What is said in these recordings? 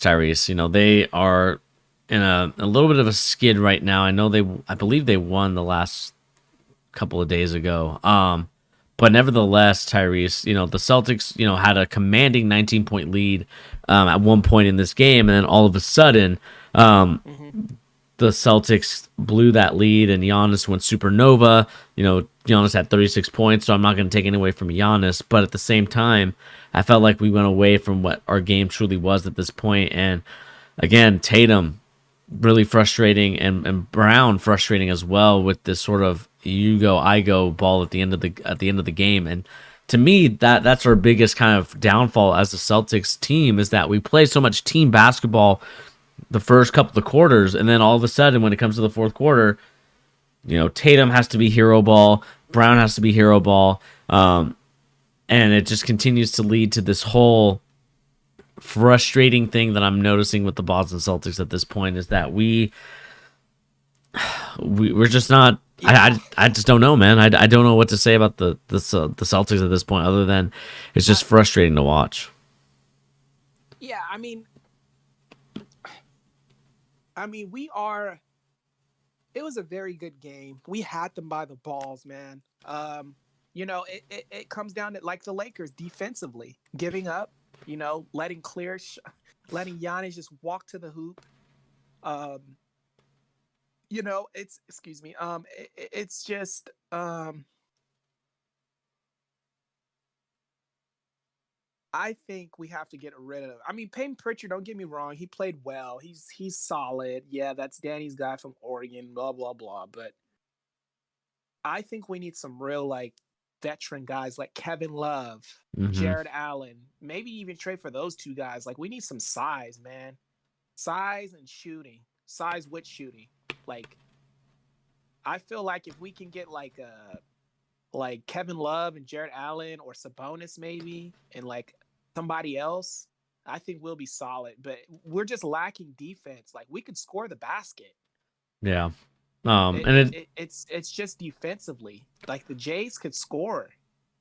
Tyrese. They are in a little bit of a skid right now. I believe they won the last couple of days ago. But nevertheless, Tyrese, the Celtics, had a commanding 19-point lead at one point in this game, and then all of a sudden, um, Hmm. the Celtics blew that lead, and Giannis went supernova. Giannis had 36 points, so I'm not going to take any away from Giannis. But at the same time, I felt like we went away from what our game truly was at this point. And again, Tatum really frustrating, and Brown frustrating as well with this sort of you go I go ball at the end of the game. And to me, that's our biggest kind of downfall as the Celtics team is that we play so much team basketball the first couple of quarters, and then all of a sudden when it comes to the fourth quarter, Tatum has to be hero ball, Brown has to be hero ball, and it just continues to lead to this whole frustrating thing that I'm noticing with the Boston Celtics at this point is that we're just not. Yeah, I just don't know, man. I don't know what to say about the Celtics at this point, other than it's I, just frustrating to watch. yeah. I mean, we are. It was a very good game. We had them by the balls, man. It comes down to like the Lakers defensively, giving up. Letting Giannis just walk to the hoop. Um, it's excuse me. It's just I think we have to get rid of. I mean, Peyton Pritchard. Don't get me wrong. He played well. He's solid. Yeah, that's Danny's guy from Oregon. Blah blah blah. But I think we need some real like veteran guys like Kevin Love, Hmm. Jared Allen. Maybe even trade for those two guys. Like we need some size, man. Size and shooting. Size with shooting. Like I feel like if we can get like Kevin Love and Jared Allen or Sabonis maybe and like somebody else, I think we'll be solid. But we're just lacking defense. Like we could score the basket. Yeah. It, And it, it it it's just defensively. Like the Jays could score.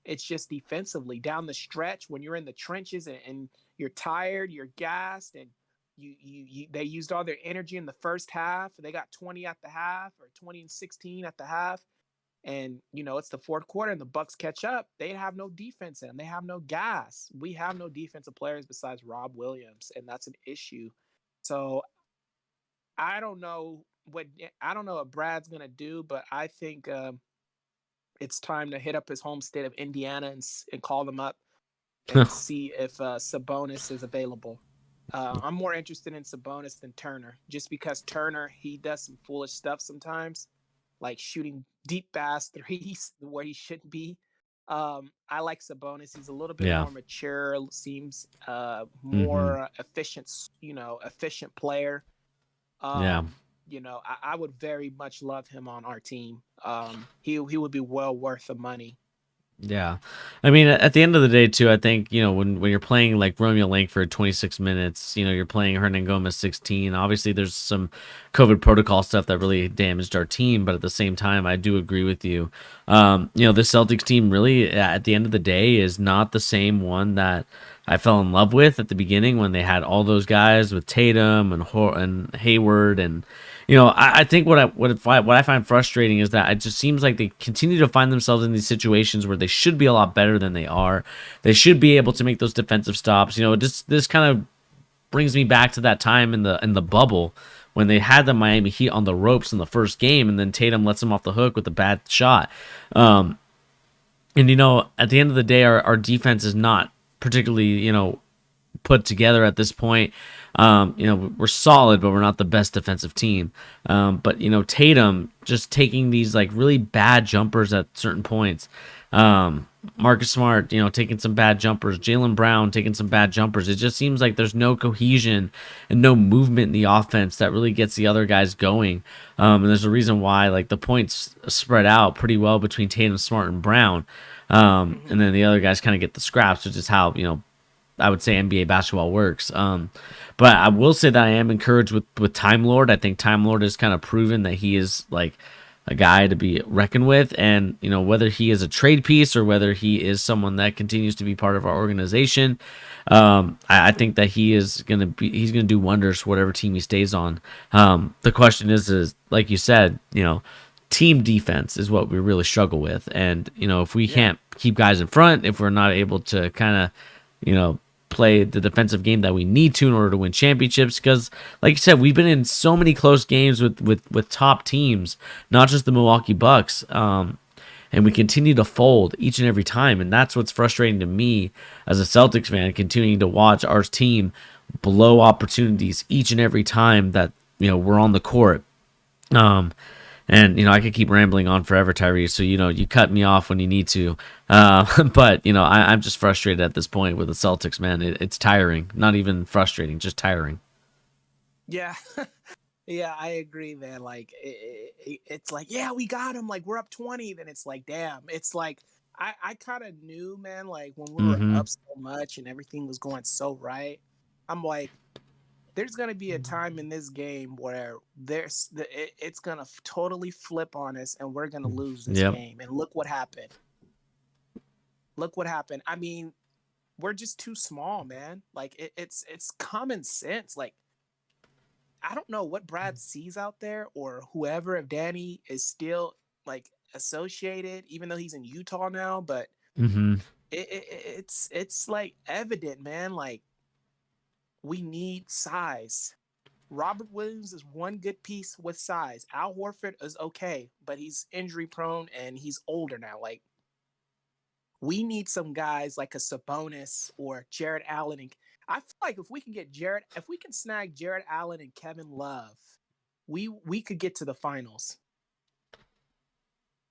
It's just defensively down the stretch when you're in the trenches and you're tired, you're gassed, and they used all their energy in the first half. They got 20 at the half or 20 and 16 at the half, and it's the fourth quarter and the Bucks catch up. They have no defense in them. They have no gas. We have no defensive players besides Rob Williams, and that's an issue. So I don't know what Brad's gonna do, but I think it's time to hit up his home state of Indiana and call them up and see if Sabonis is available. I'm more interested in Sabonis than Turner, just because Turner he does some foolish stuff sometimes, like shooting deep pass threes where he shouldn't be. I like Sabonis. He's a little bit yeah. more mature, seems Hmm. more efficient, efficient player. Yeah. I would very much love him on our team. He would be well worth the money. Yeah. I mean, at the end of the day, too, I think, when you're playing like Romeo Langford 26 minutes, you're playing Hernan Gomez 16. Obviously, there's some COVID protocol stuff that really damaged our team. But at the same time, I do agree with you. The Celtics team really, at the end of the day, is not the same one that I fell in love with at the beginning when they had all those guys with Tatum and Hayward and I think what I find frustrating is that it just seems like they continue to find themselves in these situations where they should be a lot better than they are. They should be able to make those defensive stops. This kind of brings me back to that time in the bubble when they had the Miami Heat on the ropes in the first game, and then Tatum lets them off the hook with a bad shot. Um, and at the end of the day, our defense is not particularly put together at this point. We're solid, but we're not the best defensive team. But Tatum just taking these like really bad jumpers at certain points. Marcus Smart, taking some bad jumpers. Jalen Brown taking some bad jumpers. It just seems like there's no cohesion and no movement in the offense that really gets the other guys going. And there's a reason why like the points spread out pretty well between Tatum, Smart, and Brown. And Hmm. then the other guys kind of get the scraps, which is how I would say NBA basketball works. But I will say that I am encouraged with Time Lord. I think Time Lord has kind of proven that he is like a guy to be reckoned with. And whether he is a trade piece or whether he is someone that continues to be part of our organization, I think that he's gonna do wonders for whatever team he stays on. The question is like you said, team defense is what we really struggle with. And, if we Yeah. can't keep guys in front, if we're not able to kind of, play the defensive game that we need to in order to win championships, because like you said, we've been in so many close games with top teams, not just the Milwaukee Bucks. And we continue to fold each and every time. And that's what's frustrating to me as a Celtics fan, continuing to watch our team blow opportunities each and every time that, we're on the court. Um, and I could keep rambling on forever, Tyrese. So you cut me off when you need to. But I'm just frustrated at this point with the Celtics, man. It's tiring. Not even frustrating, just tiring. Yeah. Yeah, I agree, man. Like it's like, yeah, we got him. Like we're up 20. Then it's like, damn. It's like I kind of knew, man. Like when we were Mm-hmm. up so much and everything was going so right, I'm like, there's gonna be a time in this game where it's gonna totally flip on us, and we're gonna lose this Yep. game. And look what happened. Look what happened. I mean, we're just too small, man. Like it's common sense. Like I don't know what Brad sees out there or whoever, if Danny is still like associated, even though he's in Utah now, but Mm-hmm. it's like evident, man. Like we need size. Robert Williams is one good piece with size. Al Horford is okay, but he's injury prone and he's older now. Like we need some guys like a Sabonis or Jared Allen. And I feel like if we can snag Jared Allen and Kevin Love, we could get to the finals.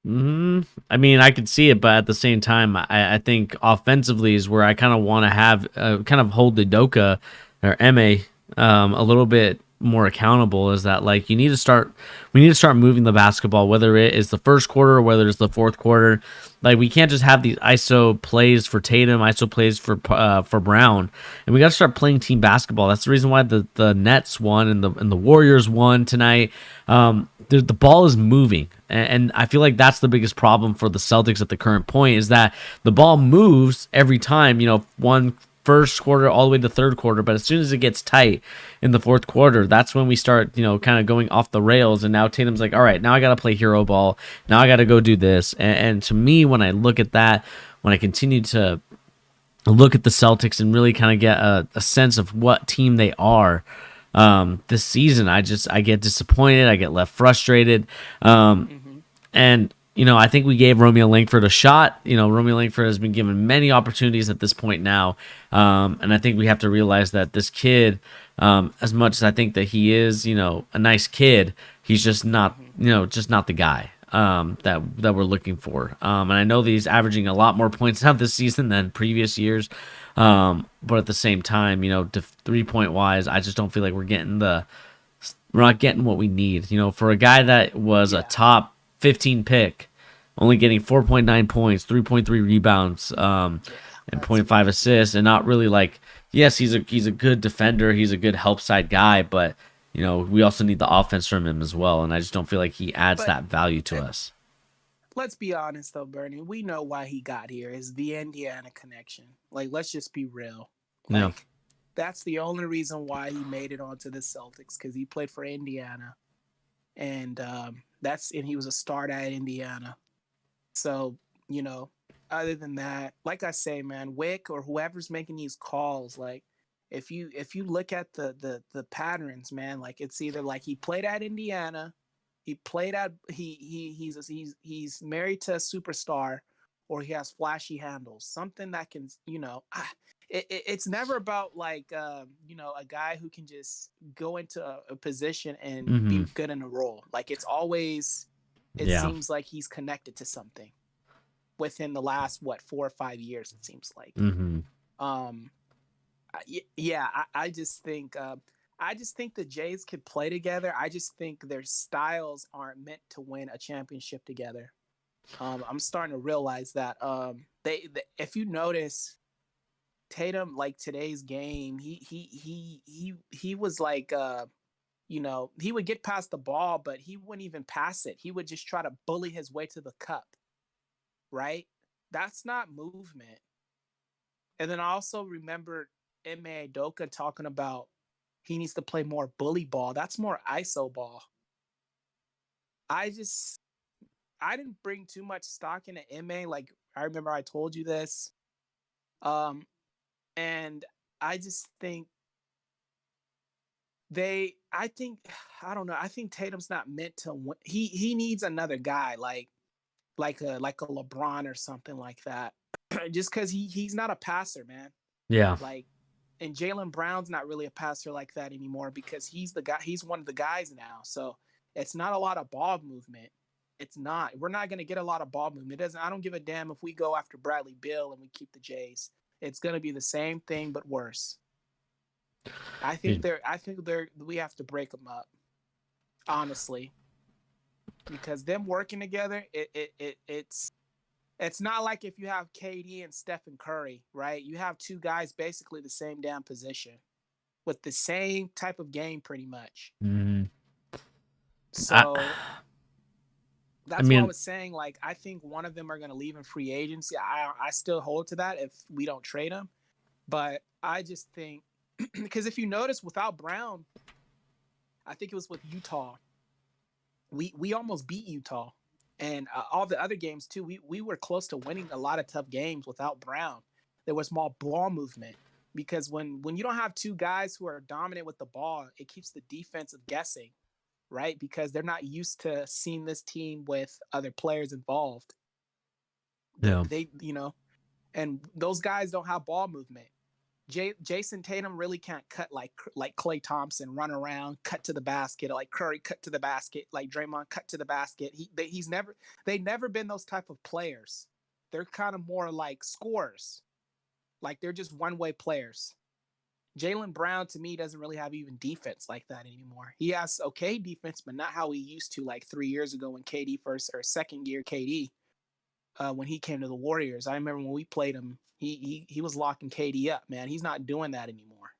Mm-hmm. I mean, I could see it, but at the same time, I think offensively is where I kind of want to have kind of hold the Doka or Ma a little bit more accountable. Is that like we need to start moving the basketball, whether it is the first quarter or whether it's the fourth quarter. Like we can't just have these ISO plays for Tatum, ISO plays for Brown, and we got to start playing team basketball. That's the reason why the Nets won and the Warriors won tonight. The ball is moving, and I feel like that's the biggest problem for the Celtics at the current point is that the ball moves every time. One first quarter all the way to third quarter, but as soon as it gets tight in the fourth quarter, that's when we start, kind of going off the rails. And now Tatum's like, all right, now I got to play hero ball. Now I got to go do this. And to me, when I look at that, when I continue to look at the Celtics and really kind of get a sense of what team they are this season, I get disappointed. I get left frustrated. Mm-hmm. And I think we gave Romeo Langford a shot. Romeo Langford has been given many opportunities at this point now, and I think we have to realize that this kid, as much as I think that he is, a nice kid, he's just not, Mm-hmm. just not the guy that we're looking for. And I know that he's averaging a lot more points out this season than previous years, but at the same time, 3-point wise, I just don't feel like we're not getting what we need. For a guy that was a Yeah, top 15 pick, only getting 4.9 points, 3.3 rebounds, yeah, and that's point 0.5 crazy. assists, and not really like, yes, he's a good defender, he's a good help side guy, but we also need the offense from him as well, and I just don't feel like he adds But that value to eh, us. let's be honest though, Bernie. We know why he got here is the Indiana connection. Like, let's just be real. Yeah. Like, that's the only reason why he made it onto the Celtics because he played for Indiana, and he was a start at Indiana. So, you know, other than that, like I say, man, Wick or whoever's making these calls, like if you look at the patterns, man, like it's either like he played at Indiana, he played at he's married to a superstar, or he has flashy handles, something that can it's never about like a guy who can just go into a position and Mm-hmm. be good in a role. Like it's always it Yeah. seems like he's connected to something within the last 4 or 5 years. It seems like. Mm-hmm. Um, yeah, I just think the Jays could play together. I just think their styles aren't meant to win a championship together. I'm starting to realize that. If you notice, Tatum like today's game, he was like he would get past the ball, but he wouldn't even pass it. He would just try to bully his way to the cup, right? That's not movement. And then I also remember M.A. Doka talking about he needs to play more bully ball. That's more ISO ball. I just I didn't bring too much stock into MA. Like I remember I told you this. Um, and I just think I think I don't know. I think Tatum's not meant to win. He needs another guy like a LeBron or something like that. Just because he's not a passer, man. Yeah. Like, and Jalen Brown's not really a passer like that anymore because he's the guy. He's one of the guys now. So it's not a lot of ball movement. It's not. We're not going to get a lot of ball movement. It doesn't. I don't give a damn if we go after Bradley Beal and we keep the Jays. It's going to be the same thing but worse. I think You- they're. I think they're. We have to break them up, honestly, because them working together, it's not like if you have KD and Stephen Curry, right? You have two guys basically the same damn position with the same type of game, pretty much. Mhm. I, So I that's why I mean, was saying, like, I think one of them are going to leave in free agency. I still hold to that if we don't trade him. But I just think, because if you notice, without Brown, I think it was with Utah, we almost beat Utah. And all the other games, too, we were close to winning a lot of tough games without Brown. There was more ball movement because when you don't have two guys who are dominant with the ball, it keeps the defensive guessing, right? Because they're not used to seeing this team with other players involved. yeah. And those guys don't have ball movement. Jason Tatum really can't cut like Klay Thompson, run around, cut to the basket, like Curry, cut to the basket, like Draymond, cut to the basket. They've never been those type of players. They're kind of more like scorers, like they're just one way players. Jalen Brown to me doesn't really have even defense like that anymore. He has okay defense, but not how he used to like 3 years ago when KD first or second year KD when he came to the Warriors. I remember when we played him, he was locking KD up, man. He's not doing that anymore.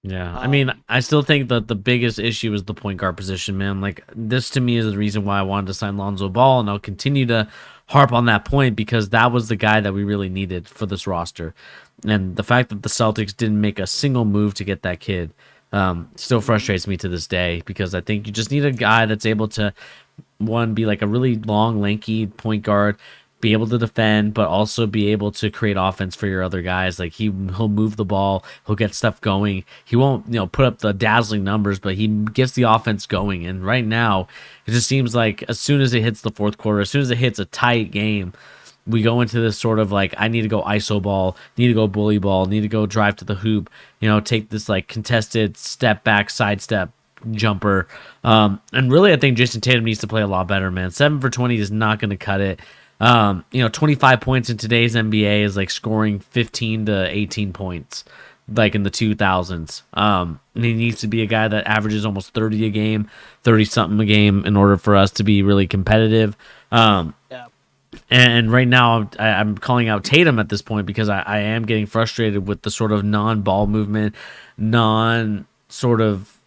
Yeah, I mean, Um, I still think that the biggest issue is the point guard position, man. Like this to me is the reason why I wanted to sign Lonzo Ball, and I'll continue to harp on that point because that was the guy that we really needed for this roster, and the fact that the Celtics didn't make a single move to get that kid still mm, frustrates me to this day because I think you just need a guy that's able to one be like a really long, lanky point guard, be able to defend, but also be able to create offense for your other guys. Like he'll move the ball, he'll get stuff going. He won't put up the dazzling numbers, but he gets the offense going. And right now, it just seems like as soon as it hits the fourth quarter, as soon as it hits a tight game, we go into this sort of like I need to go iso ball, need to go bully ball, need to go drive to the hoop, take this like contested step back sidestep jumper. And really I think Jason Tatum needs to play a lot better, man. 7 for 20 is not going to cut it. 25 points in today's NBA is like scoring 15 to 18 points like in the 2000s. And he needs to be a guy that averages almost 30 a game, 30 something a game in order for us to be really competitive. yeah. And right now, I'm calling out Tatum at this point because I am getting frustrated with the sort of non ball movement, non sort of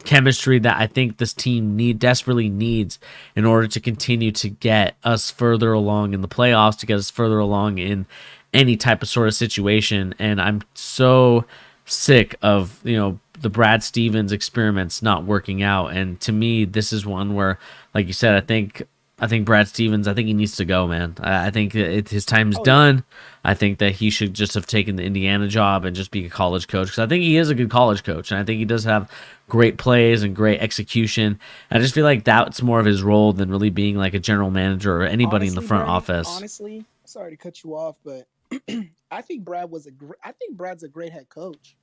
chemistry that I think this team desperately needs in order to continue to get us further along in the playoffs, to get us further along in any type of sort of situation. And I'm so sick of the Brad Stevens experiments not working out. And to me, this is one where, like you said, I think Brad Stevens. I think he needs to go, man. I think his time's Oh yeah. done. I think that he should just have taken the Indiana job and just be a college coach because I think he is a good college coach and I think he does have great plays and great execution. I just feel like that's more of his role than really being like a general manager or anybody in the Honestly, front Bernie. office. Honestly, sorry to cut you off, but I think Brad's a great head coach.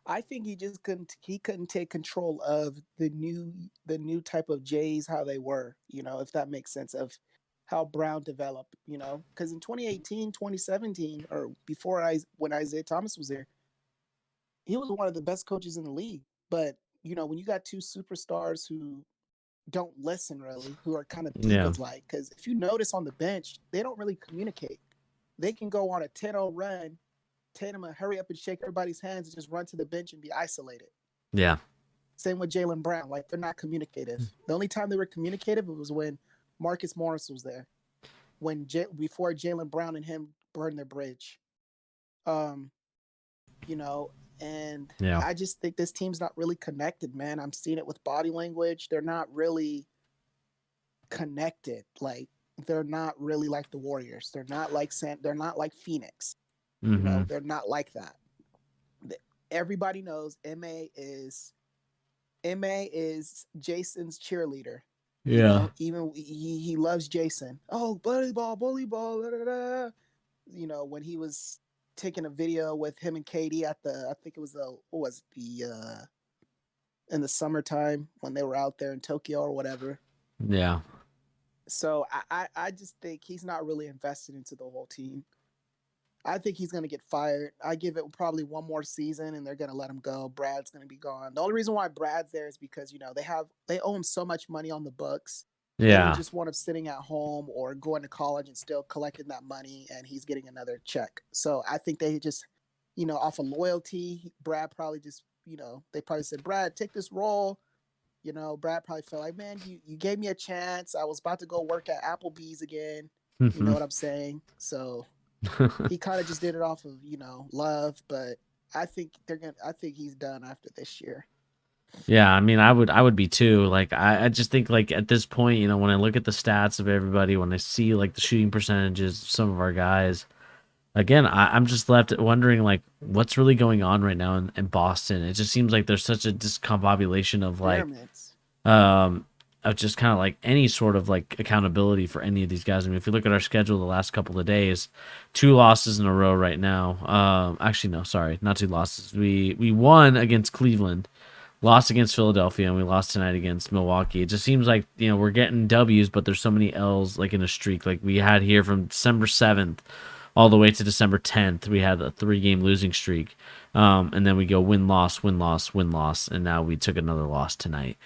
I think he couldn't take control of the new type of Jays how they were, if that makes sense of how Brown developed, because in 2018, 2017, or before I when Isaiah Thomas was there, he was one of the best coaches in the league. But, when you got two superstars who don't listen really, who are kind of Yeah. divas like, because if you notice on the bench, they don't really communicate. They can go on a 10-0 run Tatum will hurry up and shake everybody's hands and just run to the bench and be isolated. Yeah. Same with Jaylen Brown. Like they're not communicative. The only time they were communicative was when Marcus Morris was there. Before Jaylen Brown and him burned their bridge. Um, you know, and Yeah. I just think this team's not really connected, man. I'm seeing it with body language. They're not really connected. Like they're not really like the Warriors. They're not like Phoenix. Mm-hmm. They're not like that. Everybody knows Ma is Jason's cheerleader. Yeah. Even he loves Jason. Oh, bully ball, da, da, da. When he was taking a video with him and Katie at the, I think it was the, what was the, in the summertime when they were out there in Tokyo or whatever. Yeah. So I just think he's not really invested into the whole team. I think he's going to get fired. I give it probably one more season and they're going to let him go. Brad's going to be gone. The only reason why Brad's there is because, they owe him so much money on the books. They don't Yeah. just want him sitting at home or going to college and still collecting that money and he's getting another check. So I think they just, off of loyalty, Brad probably just, they probably said, Brad, take this role. Brad probably felt like, man, you gave me a chance. I was about to go work at Applebee's again. You know what I'm saying? So he kind of just did it off of, love, but I think I think he's done after this year. Yeah, I mean, I would be too. Like, I just think like at this point, when I look at the stats of everybody, when I see like the shooting percentages of some of our guys, again, I'm just left wondering like what's really going on right now in Boston. It just seems like there's such a discombobulation of like Pyramids. um of just kind of like any sort of like accountability for any of these guys. I mean, if you look at our schedule the last couple of days, 2 losses in a row right now. Actually, no, sorry, not 2 losses. We won against Cleveland, lost against Philadelphia, and we lost tonight against Milwaukee. It just seems like we're getting W's, but there's so many L's like in a streak. Like we had here from December 7th all the way to December 10th, we had a 3-game losing streak. And then we go win loss, win loss, win loss, and now we took another loss tonight.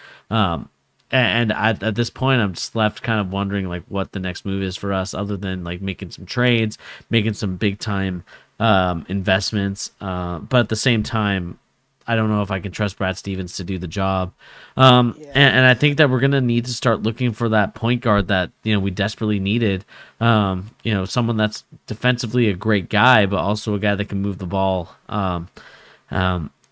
And at this point, I'm just left kind of wondering like what the next move is for us, other than like making some trades, making some big time investments. But at the same time, I don't know if I can trust Brad Stevens to do the job. Yeah. And I think that we're gonna need to start looking for that point guard that we desperately needed. Someone that's defensively a great guy, but also a guy that can move the ball.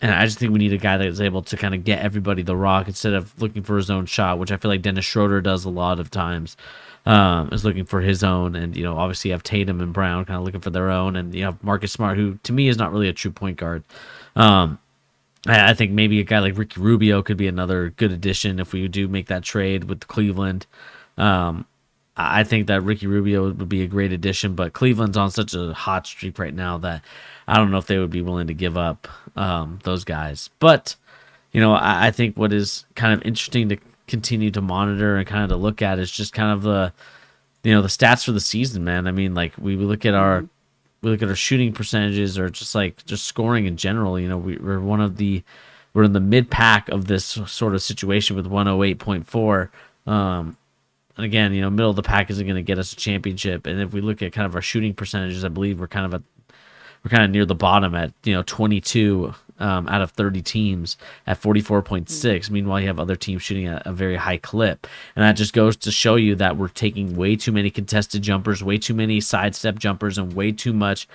And I just think we need a guy that is able to kind of get everybody the rock instead of looking for his own shot, which I feel like Dennis Schroeder does a lot of times. Is looking for his own, and obviously you have Tatum and Brown kind of looking for their own, and you have Marcus Smart, who to me is not really a true point guard. I think maybe a guy like Ricky Rubio could be another good addition if we do make that trade with Cleveland. I think that Ricky Rubio would be a great addition, but Cleveland's on such a hot streak right now that I don't know if they would be willing to give up those guys. But, I think what is kind of interesting to continue to monitor and kind of to look at is just kind of the stats for the season, man. I mean, like we look at our shooting percentages or just scoring in general. We're in the mid pack of this sort of situation with 108.4. And again, middle of the pack isn't going to get us a championship. And if we look at kind of our shooting percentages, I believe we're kind of near the bottom at 22 out of 30 teams at 44.6. Meanwhile, you have other teams shooting at a very high clip, and that just goes to show you that we're taking way too many contested jumpers, way too many sidestep jumpers, and way too much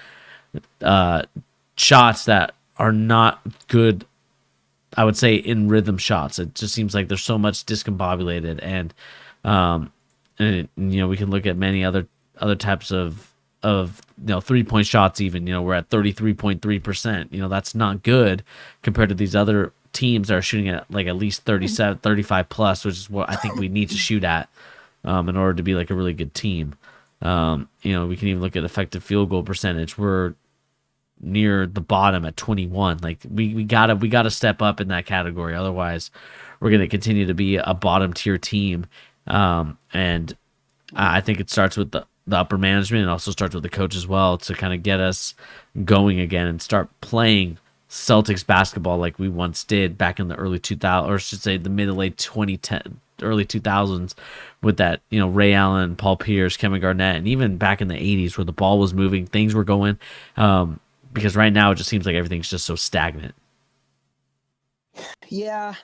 shots that are not good. I would say in rhythm shots. It just seems like there's so much discombobulated, and we can look at many other types of 3-point shots. Even we're at 33.3%. That's not good compared to these other teams that are shooting at like at least 37 35 plus, which is what I think we need to shoot at in order to be like a really good team. We can even look at effective field goal percentage. We're near the bottom at 21. Like we gotta step up in that category, otherwise we're gonna continue to be a bottom tier team. And I think it starts with the upper management. It also starts with the coach as well to kind of get us going again and start playing Celtics basketball like we once did back in the early 2000s, or I should say the mid to late 2010, early 2000s, with that Ray Allen, Paul Pierce, Kevin Garnett, and even back in the 80s where the ball was moving, things were going. because right now it just seems like everything's just so stagnant. Yeah,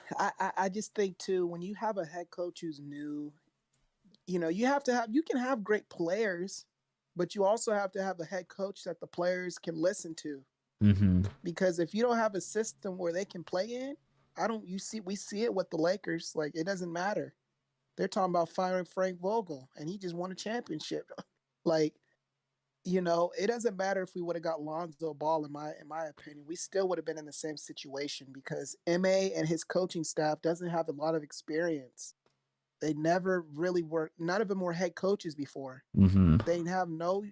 I just think too, when you have a head coach who's new, you can have great players, but you also have to have a head coach that the players can listen to. Hmm. Because if you don't have a system where they can play in, I don't you see we see it with the Lakers. Like, it doesn't matter. They're talking about firing Frank Vogel and he just won a championship. Like, it doesn't matter if we would have got Lonzo Ball, in my opinion. We still would have been in the same situation because MA and his coaching staff doesn't have a lot of experience. They never really were, none of them were head coaches before. Hmm. They have no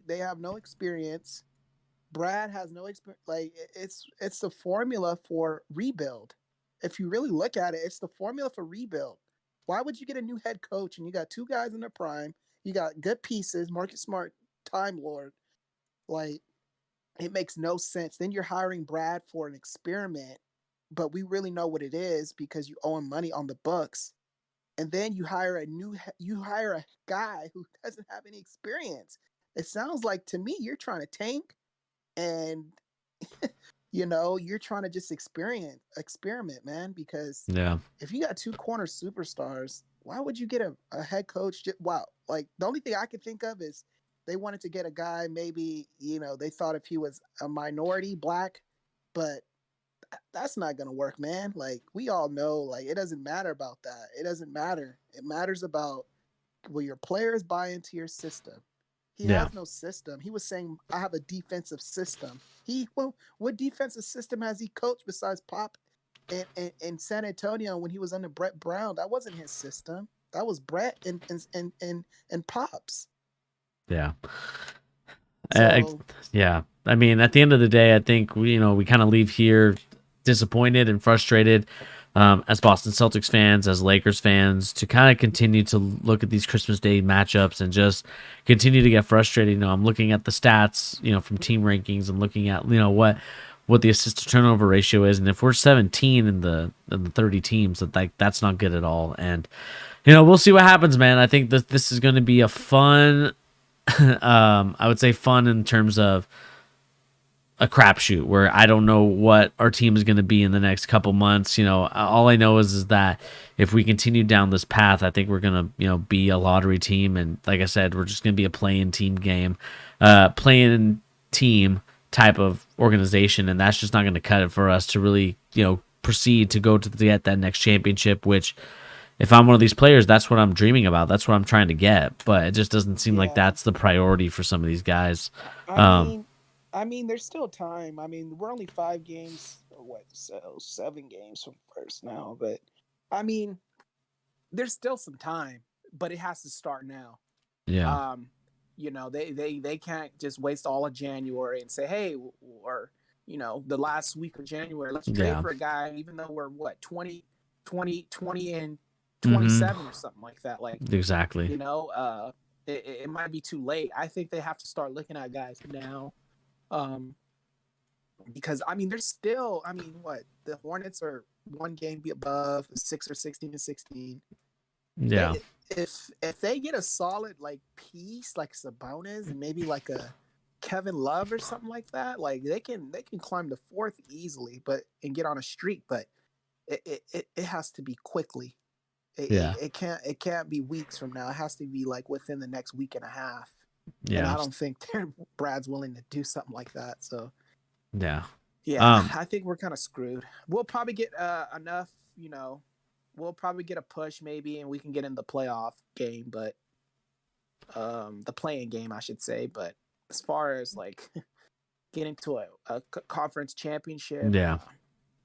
experience. Brad has no experience. Like, it's the formula for rebuild. If you really look at it, it's the formula for rebuild. Why would you get a new head coach and you got two guys in their prime? You got good pieces, Marcus Smart, Time Lord. Like, it makes no sense. Then you're hiring Brad for an experiment, but we really know what it is because you owe him money on the books. And then you hire a guy who doesn't have any experience. It sounds like to me you're trying to tank, and you're trying to just experiment, man. Because Yeah. if you got two corner superstars, why would you get a head coach? Wow, like, the only thing I could think of is they wanted to get a guy. Maybe they thought if he was a minority black, but that's not gonna work, man. Like, we all know, like, it doesn't matter about that. It doesn't matter. It matters about, will your players buy into your system? He Yeah. has no system. He was saying, I have a defensive system. What defensive system has he coached besides Pop in San Antonio when he was under Brett Brown? That wasn't his system. That was Brett and Pops. Yeah. Uh, So yeah. I mean, at the end of the day, I think we kind of leave here disappointed and frustrated, as Boston Celtics fans, as Lakers fans, to kind of continue to look at these Christmas Day matchups and just continue to get frustrated. I'm looking at the stats, from team rankings and looking at what the assist to turnover ratio is, and if we're 17 in the 30 teams, that's not good at all. And we'll see what happens, man. I think that this is going to be a fun. I would say fun in terms of a crapshoot where I don't know what our team is going to be in the next couple months. All I know is that if we continue down this path, I think we're going to, be a lottery team. And like I said, we're just going to be a play-in team game, play-in team type of organization. And that's just not going to cut it for us to really, proceed to go to get that next championship, which if I'm one of these players, that's what I'm dreaming about. That's what I'm trying to get. But it just doesn't seem like yeah, that's the priority for some of these guys. I Um, mean, there's still time. I mean, we're only 5 games, or what? So 7 games from first now, but I mean, there's still some time, but it has to start now. yeah, Um, they can't just waste all of January and say, hey, or the last week of January, let's trade yeah, for a guy, even though we're what 20 and hmm, 27 or something like that. Like, exactly, you know, uh, it might be too late. I think they have to start looking at guys now. Um, because I mean, there's still, I mean, what, the Hornets are one game above the six or 16-16. yeah, They if they get a solid, like, piece like Sabonis and maybe like a Kevin Love or something like that, like, they can climb the fourth easily, but and get on a streak. But it has to be quickly. It, yeah, it, it can't it can't be weeks from now. It has to be like within the next week and a half. And yeah, I don't think Brad's willing to do something like that. So yeah. yeah, Um, I think we're kind of screwed. We'll probably get enough, we'll probably get a push maybe, and we can get in the playoff game, but the playing game, I should say. But as far as like getting to a conference championship, yeah.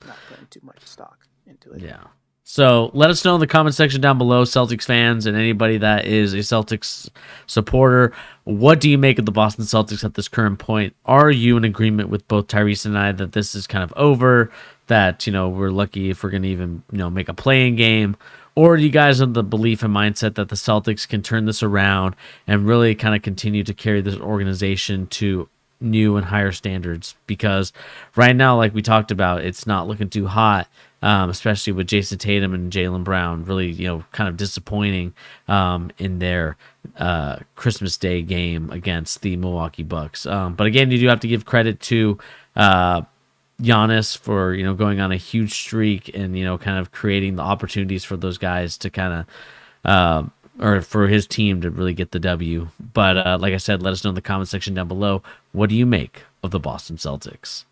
not putting too much stock into it. Yeah. So let us know in the comment section down below, Celtics fans and anybody that is a Celtics supporter. What do you make of the Boston Celtics at this current point? Are you in agreement with both Tyrese and I that this is kind of over? That, we're lucky if we're going to even, make a playing game? Or do you guys have the belief and mindset that the Celtics can turn this around and really kind of continue to carry this organization to new and higher standards? Because right now, like we talked about, it's not looking too hot, especially with Jason Tatum and Jaylen Brown really, kind of disappointing in their Christmas Day game against the Milwaukee Bucks. But again, you do have to give credit to Giannis for going on a huge streak and kind of creating the opportunities for those guys to kind of or for his team to really get the W. But like I said, let us know in the comment section down below. What do you make of the Boston Celtics?